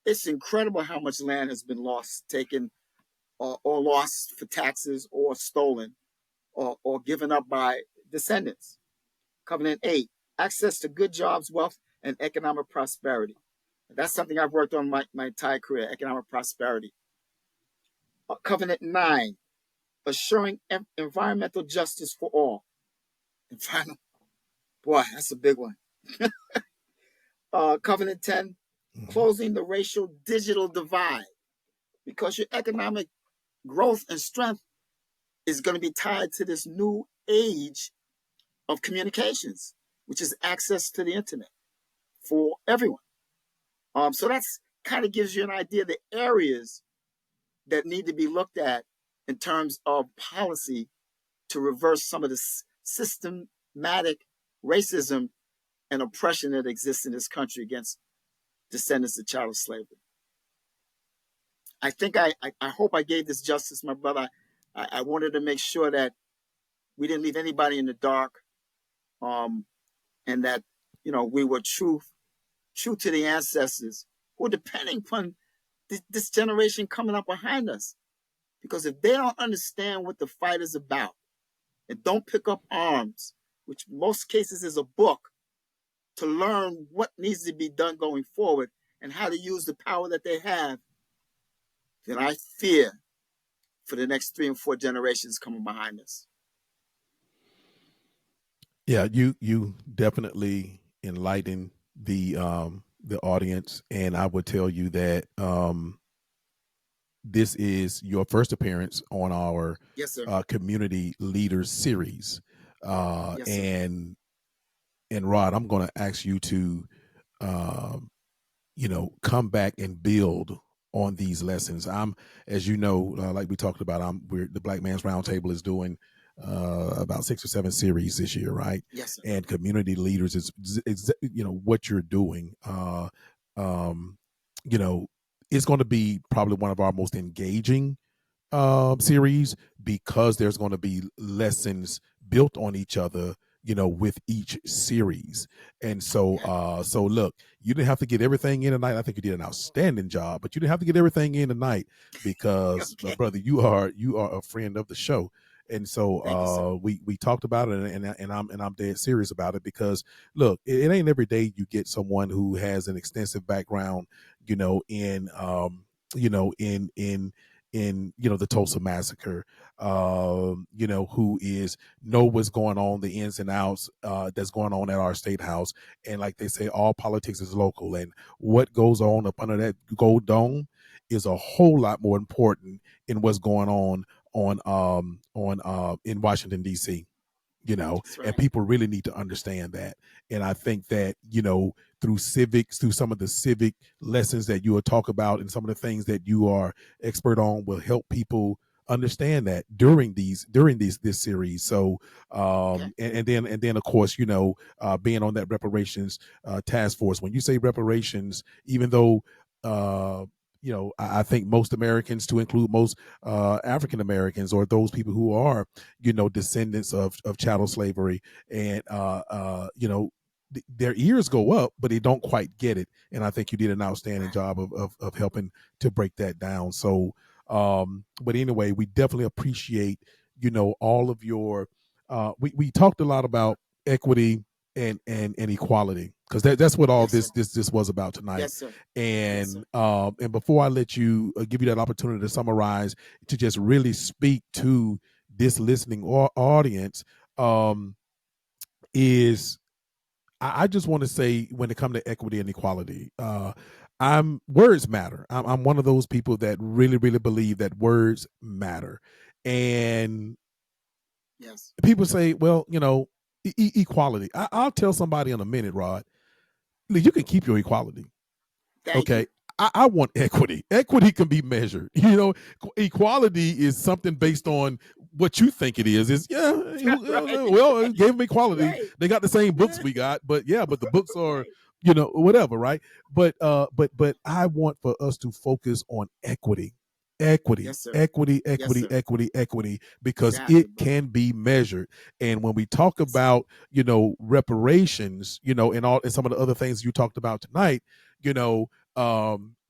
it's incredible how much land has been lost, taken, or lost for taxes, or stolen, or given up by descendants. Covenant 8, access to good jobs, wealth, and economic prosperity. That's something I've worked on my entire career, economic prosperity. Covenant 9, assuring environmental justice for all. Environmental, boy, that's a big one. Covenant 10, closing the racial digital divide, because your economic growth and strength is going to be tied to this new age of communications, which is access to the internet for everyone. So that's kind of gives you an idea of the areas that need to be looked at in terms of policy to reverse some of the systematic racism and oppression that exists in this country against descendants of child slavery. I think I hope I gave this justice, my brother. I wanted to make sure that we didn't leave anybody in the dark, and that we were true to the ancestors who are depending upon this generation coming up behind us. Because if they don't understand what the fight is about and don't pick up arms, which in most cases is a book, to learn what needs to be done going forward and how to use the power that they have, that I fear for the next 3 and 4 generations coming behind us. Yeah, you definitely enlighten the audience, and I would tell you that this is your first appearance on our Yes, sir. community leaders series, Yes, sir. and Rod, I'm going to ask you to um, come back and build on these lessons. I'm, as you know, like we talked about, the Black Man's Roundtable is doing about 6 or 7 series this year, right? Yes, sir. And community leaders is what you're doing. Um, you know, it's going to be probably one of our most engaging series, because there's going to be lessons built on each other, with each series. And so Okay. so look, you didn't have to get everything in tonight. I think you did an outstanding job, but you didn't have to get everything in tonight, because Okay. brother, you are a friend of the show. And so Thank you, sir. we talked about it, and I'm dead serious about it, because look, it ain't every day you get someone who has an extensive background, in in the Tulsa massacre, who is know what's going on, the ins and outs that's going on at our state house. And like they say, all politics is local, and what goes on up under that gold dome is a whole lot more important in what's going on in Washington D.C. That's And right. people really need to understand that. And I think that, through some of the civic lessons that you will talk about, and some of the things that you are expert on, will help people understand that during this series. So Okay. and then of course, being on that reparations task force. When you say reparations, even though I think most Americans, to include most African Americans, or those people who are descendants of chattel slavery, and their ears go up, but they don't quite get it. And I think you did an outstanding Right. job of helping to break that down. So but anyway, we definitely appreciate all of your we talked a lot about equity and equality, because that's what all Yes, sir. this was about tonight. Yes, sir. Yes, sir. And before I let you give you that opportunity to summarize, to just really speak to this listening audience, um, is I just want to say, when it comes to equity and equality, I'm words matter. I'm one of those people that really, really believe that words matter. And Yes. people say, well, equality. I'll tell somebody in a minute, Rod, you can keep your equality. Thank you. Okay. I want equity. Equity can be measured. Equality is something based on what you think it is. Is yeah, Right. well, Right. it gave them equality. Right. They got the same books we got, but yeah, but the books are, Right. whatever, right? But I want for us to focus on equity. Equity, Yes, sir. equity, Yes, equity, sir. equity, equity, because Exactly, it brother. can be measured. And when we talk Yes, sir. about, reparations, and some of the other things you talked about tonight, you know,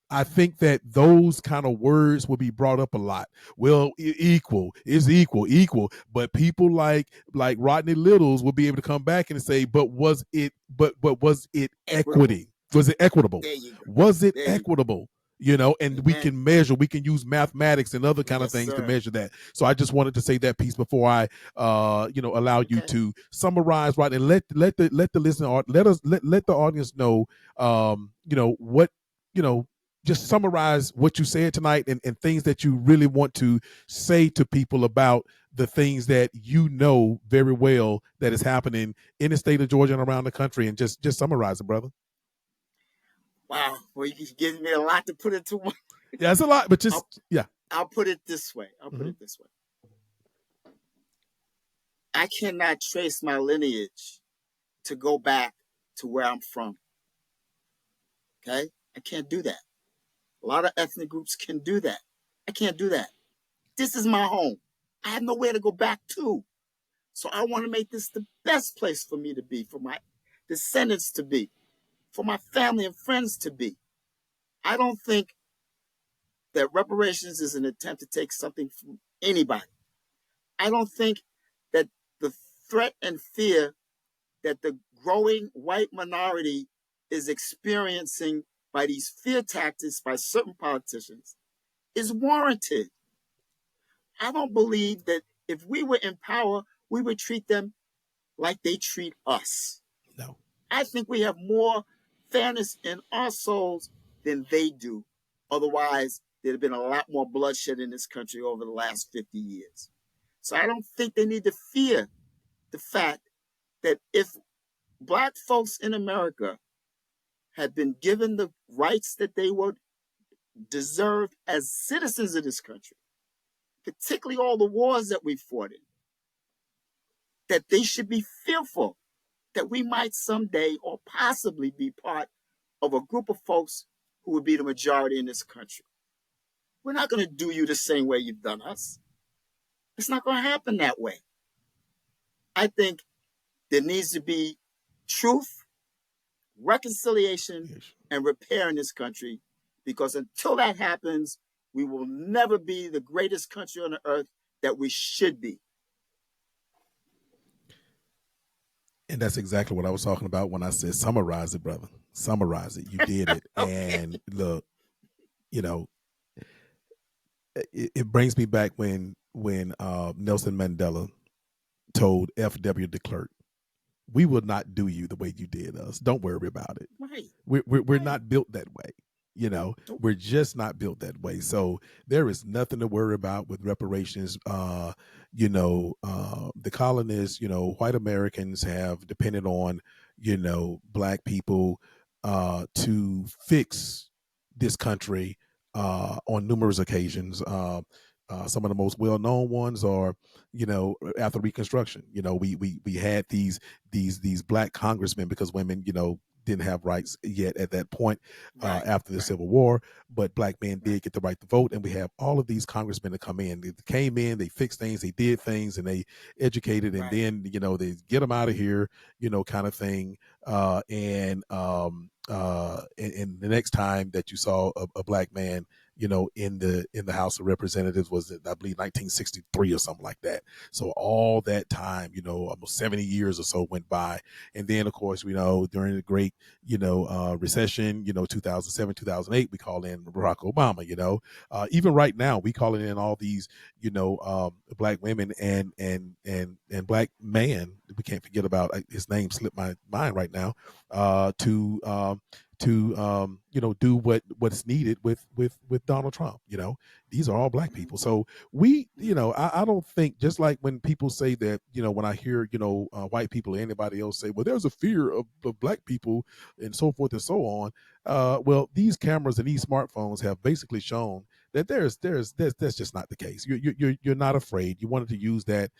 I think that those kind of words will be brought up a lot. Well, equal is equal, but people like Rodney Littles will be able to come back and say, but was it, but was it Equitable. equity? Was it equitable? There you go. Was it There you go. equitable? And we Amen. can measure, we can use mathematics and other kind of Yes, things to sir. measure that. So I just wanted to say that piece before I allow you Okay. to summarize, right, and let the listener, let the audience know what, just summarize what you said tonight, and things that you really want to say to people about the things that very well that is happening in the state of Georgia and around the country, and just summarize it, brother. Wow. Well, you give me a lot to put into one. Yeah, it's a lot, but I'll, just yeah. I'll put it this way. I'll put Mm-hmm. it this way. I cannot trace my lineage to go back to where I'm from. Okay? I can't do that. A lot of ethnic groups can do that. I can't do that. This is my home. I have nowhere to go back to. So I want to make this the best place for me to be, for my descendants to be, for my family and friends to be. I don't think that reparations is an attempt to take something from anybody. I don't think that the threat and fear that the growing white minority is experiencing by these fear tactics by certain politicians is warranted. I don't believe that if we were in power, we would treat them like they treat us. No. I think we have more fairness in our souls than they do. Otherwise, there'd have been a lot more bloodshed in this country over the last 50 years. So I don't think they need to fear the fact that if black folks in America had been given the rights that they would deserve as citizens of this country, particularly all the wars that we fought in, that they should be fearful that we might someday or possibly be part of a group of folks who would be the majority in this country. We're not going to do you the same way you've done us. It's not going to happen that way. I think there needs to be truth, reconciliation, and repair in this country, because until that happens, we will never be the greatest country on the earth that we should be. And that's exactly what I was talking about when I said summarize it, brother. Summarize it. You did it. Okay. And look, you know, it brings me back when Nelson Mandela told F.W. de Klerk, we will not do you the way you did us. Don't worry about it. Right. We're not built that way. You know, we're just not built that way. So there is nothing to worry about with reparations. The colonists, white Americans have depended on, black people to fix this country on numerous occasions. Some of the most well-known ones are, after Reconstruction. We had these black congressmen, because women, didn't have rights yet at that point after the Civil War, but black men did get the right to vote, and we have all of these congressmen that come in. They came in, they fixed things, they did things, and they educated, and then they get them out of here, kind of thing. And the next time that you saw a black man, in the House of Representatives was, I believe, 1963 or something like that. So all that time, almost 70 years or so went by. And then, of course, during the great, recession, 2007, 2008, we call in Barack Obama. Even right now, we calling in all these, black women and black man. We can't forget about, his name slipped my mind right now, to do what's needed with Donald Trump. These are all black people. So we, I don't think, just like when people say that, when I hear, white people or anybody else say, well, there's a fear of black people and so forth and so on. Well, these cameras and these smartphones have basically shown that that's just not the case. You're not afraid. You wanted to use that,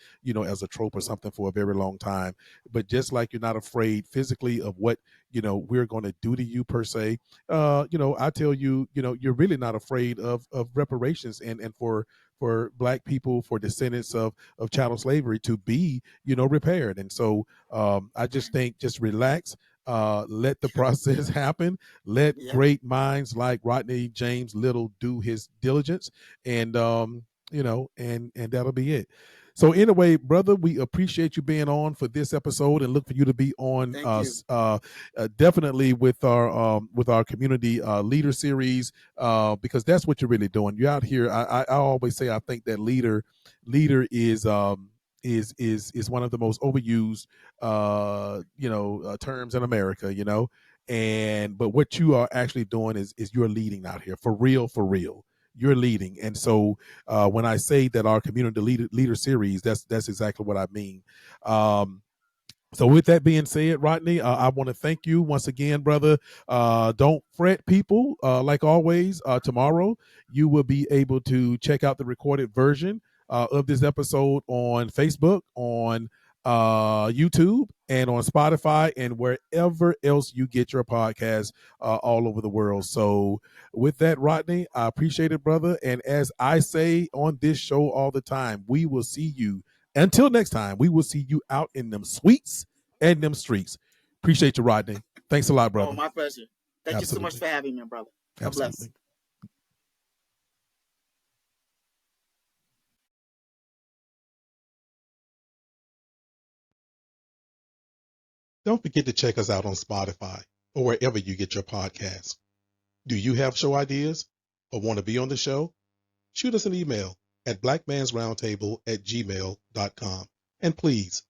as a trope or something for a very long time, but just like you're not afraid physically of what, we're going to do to you per se. I tell you, you're really not afraid of reparations and for black people, for descendants of chattel slavery to be, repaired. And so I just think, just relax. Let the process happen. Let great minds like Rodney James Littles do his diligence, and and that'll be it. So anyway, brother, we appreciate you being on for this episode, and look for you to be on definitely with our community leader series, because that's what you're really doing. You're out here. I always say, I think that leader is one of the most overused terms in America, but what you are actually doing is you're leading out here for real. You're leading. And so when I say that our community leader series, that's exactly what I mean. So with that being said, Rodney, I want to thank you once again, brother. Don't fret, people. Like always, tomorrow you will be able to check out the recorded version of this episode on Facebook, on YouTube, and on Spotify, and wherever else you get your podcast all over the world. So with that, Rodney, I appreciate it, brother. And as I say on this show all the time, we will see you. Until next time, we will see you out in them suites and them streets. Appreciate you, Rodney. Thanks a lot, brother. Oh, my pleasure. Thank you so much for having me, brother. God bless. Don't forget to check us out on Spotify or wherever you get your podcasts. Do you have show ideas or want to be on the show? shoot us an email at blackmansroundtable@gmail.com. And please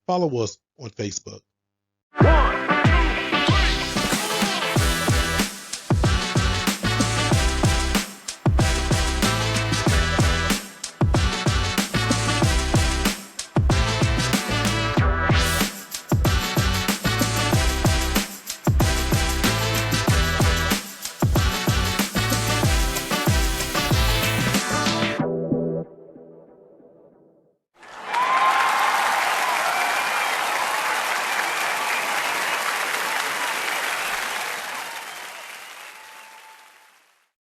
follow us on Facebook.